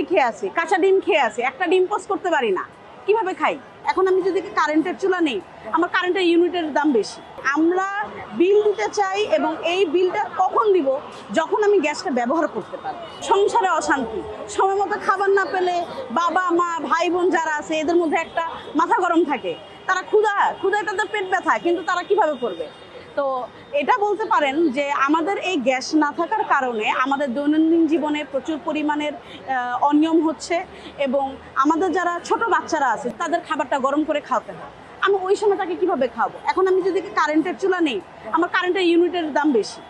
খেয়ে আছি, কাঁচা ডিম খেয়ে আছি, একটা ডিম পোস্ট করতে পারি না, কিভাবে খাই? এখন আমি যদি কারেন্টের চুলা নেই, আমার কারেন্টের ইউনিটের দাম বেশি। আমরা বিল দিতে চাই এবং এই বিলটা কখন দিব? যখন আমি গ্যাসটা ব্যবহার করতে পারি। সংসারে অশান্তি, সময় মতো খাবার না পেলে বাবা মা ভাই বোন যারা আছে এদের মধ্যে একটা মাথা গরম থাকে। তারা ক্ষুধায় তাদের পেট ব্যথা, কিন্তু তারা কিভাবে করবে? তো এটা বলতে পারেন যে আমাদের এই গ্যাস না থাকার কারণে আমাদের দৈনন্দিন জীবনে প্রচুর পরিমাণের অনিয়ম হচ্ছে এবং আমাদের যারা ছোট বাচ্চারা আছে তাদের খাবারটা গরম করে খাওয়াতে হয়। আমি ওই সময় তাকে কিভাবে খাওয়াবো? এখন আমি যদি কারেন্টের চুলা নেই, আমার কারেন্টের ইউনিটের দাম বেশি,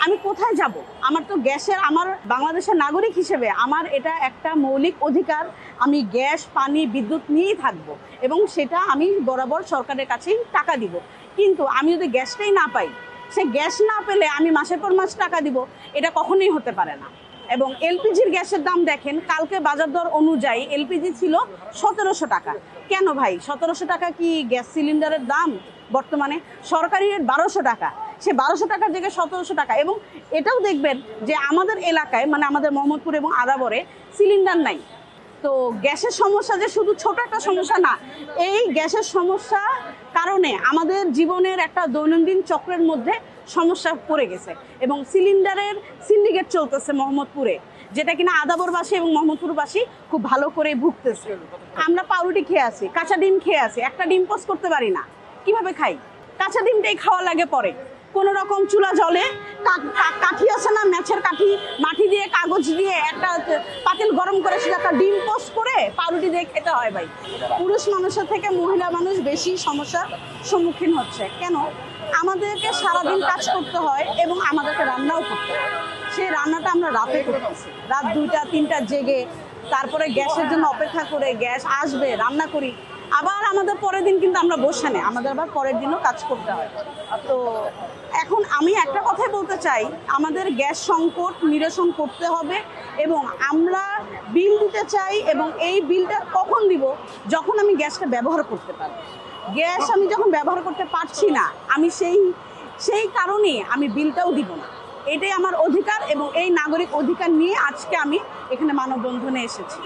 আমি কোথায় যাব? আমার তো গ্যাসের, আমার বাংলাদেশের নাগরিক হিসেবে আমার এটা একটা মৌলিক অধিকার। আমি গ্যাস পানি বিদ্যুৎ নিয়েই থাকবো এবং সেটা আমি বরাবর সরকারের কাছেই টাকা দিব। কিন্তু আমি যদি গ্যাসটাই না পাই, সে গ্যাস না পেলে আমি মাসের পর মাস টাকা দিব, এটা কখনোই হতে পারে না। এবং এলপিজির গ্যাসের দাম দেখেন, কালকে বাজার দর অনুযায়ী এলপিজি ছিল 1700 টাকা। কেন ভাই 1700 টাকা কি গ্যাস সিলিন্ডারের দাম? বর্তমানে সরকারি রেট 1200 টাকা, সে 1200 টাকার জায়গায় 1700 টাকা। এবং এটাও দেখবেন যে আমাদের এলাকায়, মানে আমাদের মোহাম্মদপুর এবং আদাবরে সিলিন্ডার নাই। তো গ্যাসের সমস্যা যে শুধু ছোট একটা সমস্যা না, এই গ্যাসের সমস্যা কারণে আমাদের জীবনের একটা দৈনন্দিন চক্রের মধ্যে সমস্যা পড়ে গেছে এবং সিলিন্ডারের সিন্ডিকেট চলতেছে মোহাম্মদপুরে, যেটা কিনা আদাবরবাসী এবং মোহাম্মদপুরবাসী খুব ভালো করে ভুগতেছে। আমরা পাউরুটি খেয়ে আছি, কাঁচা ডিম খেয়ে আছি, একটা ডিম পোস্ট করতে পারি না, কিভাবে খাই? কাঁচা ডিমটাই খাওয়া লাগে পরে কোনো রকম চুলা জলে, কাঠি আছে না, ম্যাচের কাঠি, মাটি দিয়ে কাগজ দিয়ে একটা পাতিল গরম করে সেটা একটা ডিম পোস্ট করে পাউরুটি দিয়ে খেতে হয় ভাই। পুরুষ মানুষের থেকে মহিলা মানুষ বেশি সমস্যার সম্মুখীন হচ্ছে। কেন? আমাদেরকে সারাদিন কাজ করতে হয় এবং আমাদেরকে রান্নাও করতে হয়। সেই রান্নাটা আমরা রাতে করতেছি, রাত 2টা 3টা জেগে, তারপরে গ্যাসের জন্য অপেক্ষা করে গ্যাস আসবে, রান্না করি, আবার আমাদের পরের দিন কিন্তু আমরা বসে নেই, আমাদের আবার পরের দিনও কাজ করতে হয়। তো এখন আমি একটা কথাই বলতে চাই, আমাদের গ্যাস সংকট নিরসন করতে হবে এবং আমরা বিল দিতে চাই এবং এই বিলটা কখন দিব? যখন আমি গ্যাসটা ব্যবহার করতে পারি। গ্যাস আমি যখন ব্যবহার করতে পারছি না, আমি সেই কারণে আমি বিলটাও দিব না। এটাই আমার অধিকার এবং এই নাগরিক অধিকার নিয়ে আজকে আমি এখানে মানববন্ধনে এসেছি।